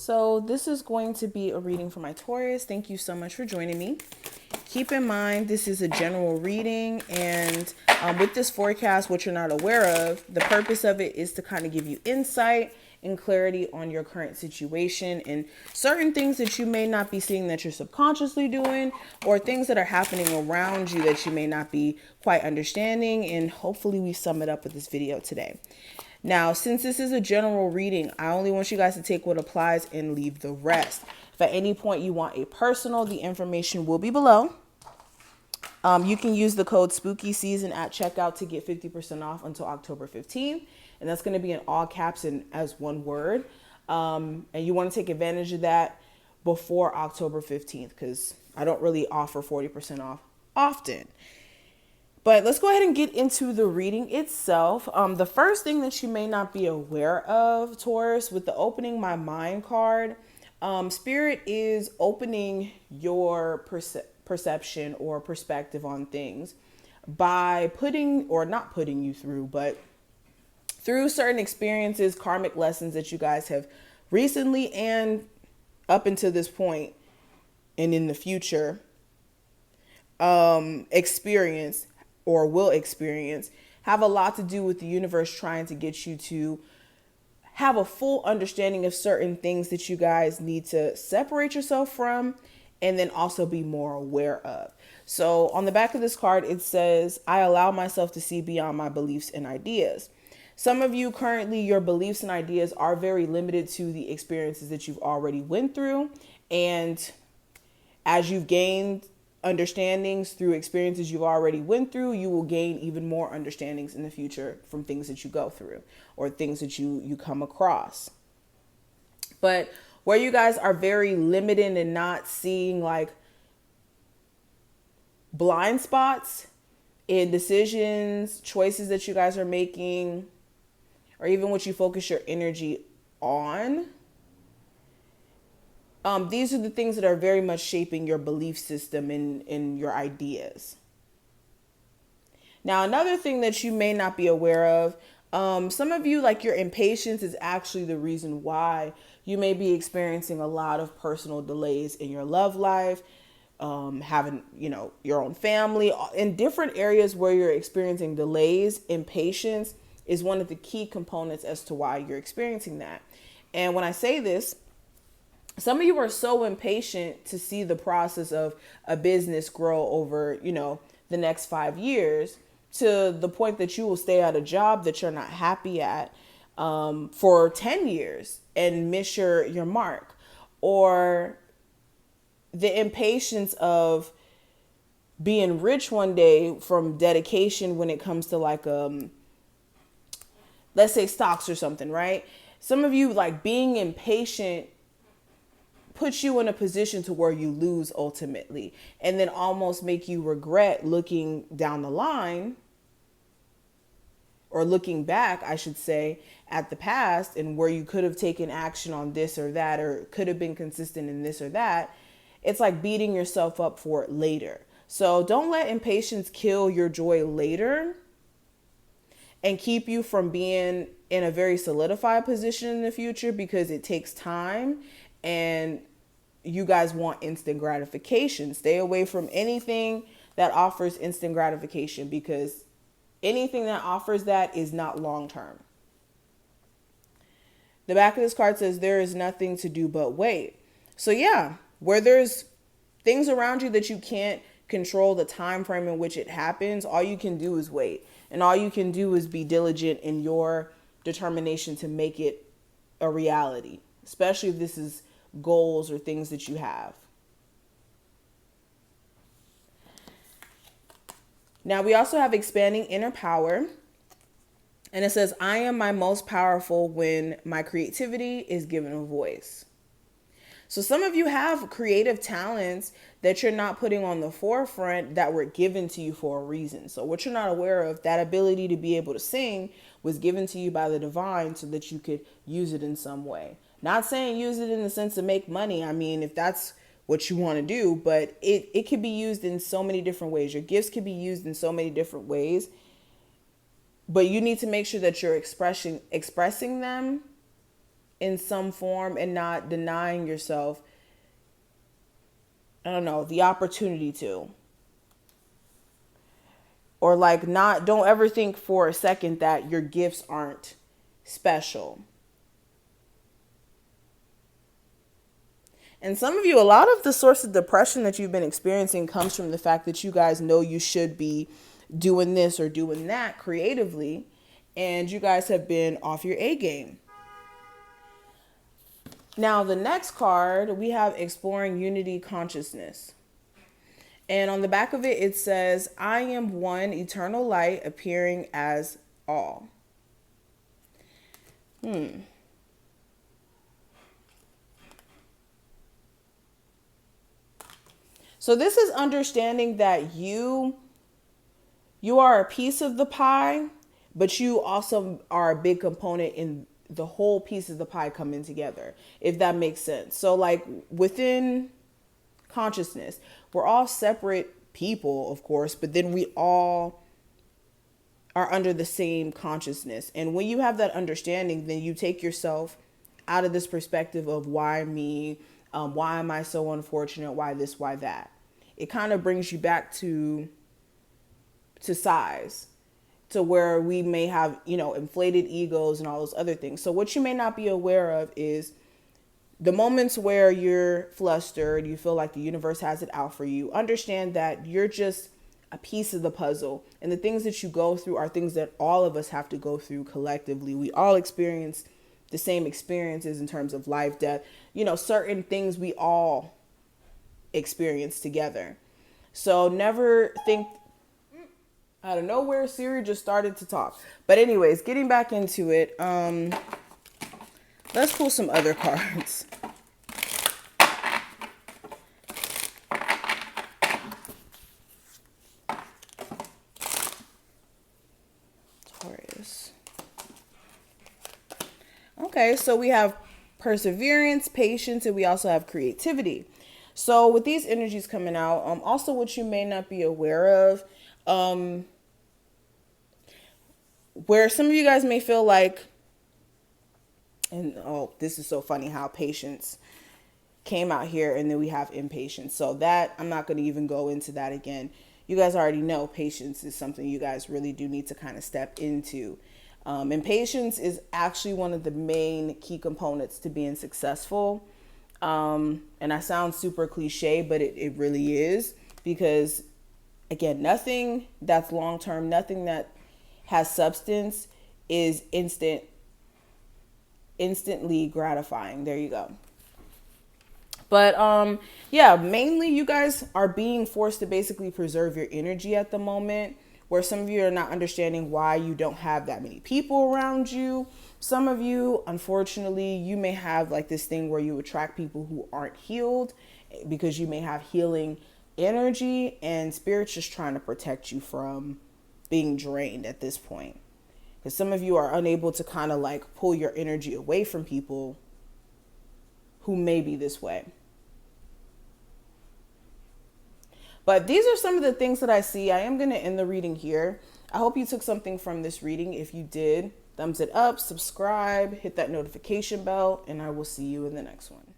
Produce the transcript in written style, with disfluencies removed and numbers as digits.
So this is going to be a reading for my Taurus. Thank you so much for joining me. Keep in mind, this is a general reading, and with this forecast, what you're not aware of, the purpose of it is to kind of give you insight and clarity on your current situation and certain things that you may not be seeing that you're subconsciously doing, or things that are happening around you that you may not be quite understanding. And hopefully we sum it up with this video today. Now, since this is a general reading, I only want you guys to take what applies and leave the rest. If at any point you want a personal, the information will be below. You can use the code Spooky Season at checkout to get 50% off until October 15th. And that's going to be in all caps and as one word. And you want to take advantage of that before October 15th, because I don't really offer 40% off often. But let's go ahead and get into the reading itself. The first thing that you may not be aware of, Taurus, with the opening my mind card, Spirit is opening your perception or perspective on things by putting, or not putting you through, but through certain experiences, karmic lessons that you guys have recently and up until this point and in the future experienced or will experience, have a lot to do with the universe trying to get you to have a full understanding of certain things that you guys need to separate yourself from and then also be more aware of. So on the back of this card, it says, I allow myself to see beyond my beliefs and ideas. Some of you currently, your beliefs and ideas are very limited to the experiences that you've already went through. And as you've gained understandings through experiences you've already went through, you will gain even more understandings in the future from things that you go through or things that you come across. But where you guys are very limited and not seeing like blind spots in decisions, choices that you guys are making, or even what you focus your energy on, these are the things that are very much shaping your belief system and your ideas. Now, another thing that you may not be aware of, some of you, like your impatience is actually the reason why you may be experiencing a lot of personal delays in your love life, having, your own family, in different areas where you're experiencing delays. Impatience is one of the key components as to why you're experiencing that. And when I say this, some of you are so impatient to see the process of a business grow over, the next 5 years, to the point that you will stay at a job that you're not happy at for 10 years and miss your mark. Or the impatience of being rich one day from dedication when it comes to like, let's say stocks or something, right? Some of you, like, being impatient puts you in a position to where you lose ultimately, and then almost make you regret looking down the line, or looking back, I should say, at the past and where you could have taken action on this or that, or could have been consistent in this or that. It's like beating yourself up for it later. So don't let impatience kill your joy later and keep you from being in a very solidified position in the future, because it takes time and you guys want instant gratification. Stay away from anything that offers instant gratification, because anything that offers that is not long term. The back of this card says there is nothing to do but wait. So yeah, where there's things around you that you can't control the time frame in which it happens, all you can do is wait. And all you can do is be diligent in your determination to make it a reality, especially if this is goals or things that you have. Now we also have expanding inner power. And it says, I am my most powerful when my creativity is given a voice. So some of you have creative talents that you're not putting on the forefront that were given to you for a reason. So what you're not aware of, that ability to be able to sing was given to you by the divine so that you could use it in some way. Not saying use it in the sense to make money. I mean, if that's what you want to do, but it could be used in so many different ways. Your gifts could be used in so many different ways, but you need to make sure that you're expressing them in some form and not denying yourself, I don't know, the opportunity to. Or like don't ever think for a second that your gifts aren't special. And some of you, a lot of the source of depression that you've been experiencing comes from the fact that you guys know you should be doing this or doing that creatively, and you guys have been off your A game. Now, the next card, we have Exploring Unity Consciousness. And on the back of it, it says, I am one eternal light appearing as all. So this is understanding that you are a piece of the pie, but you also are a big component in the whole piece of the pie coming together, if that makes sense. So like within consciousness, we're all separate people, of course, but then we all are under the same consciousness. And when you have that understanding, then you take yourself out of this perspective of why me, why am I so unfortunate, why this, why that. It kind of brings you back to size, to where we may have, inflated egos and all those other things. So what you may not be aware of is the moments where you're flustered, you feel like the universe has it out for you. Understand that you're just a piece of the puzzle. And the things that you go through are things that all of us have to go through collectively. We all experience the same experiences in terms of life, death, certain things we all experience together. So never think, out of nowhere, Siri just started to talk. But anyways, getting back into it, let's pull some other cards. Taurus. Okay, so we have perseverance, patience, and we also have creativity. So with these energies coming out, also what you may not be aware of, where some of you guys may feel like, and this is so funny how patience came out here, and then we have impatience. So that, I'm not going to even go into that again. You guys already know patience is something you guys really do need to kind of step into. And patience is actually one of the main key components to being successful. And I sound super cliche, but it really is, because again, nothing that's long-term, nothing that has substance is instantly gratifying. There you go. But yeah, mainly you guys are being forced to basically preserve your energy at the moment, where some of you are not understanding why you don't have that many people around you. Some of you, unfortunately, you may have like this thing where you attract people who aren't healed, because you may have healing energy, and spirit's just trying to protect you from being drained at this point. Because some of you are unable to kind of like pull your energy away from people who may be this way. But these are some of the things that I see. I am going to end the reading here. I hope you took something from this reading. If you did, thumbs it up, subscribe, hit that notification bell, and I will see you in the next one.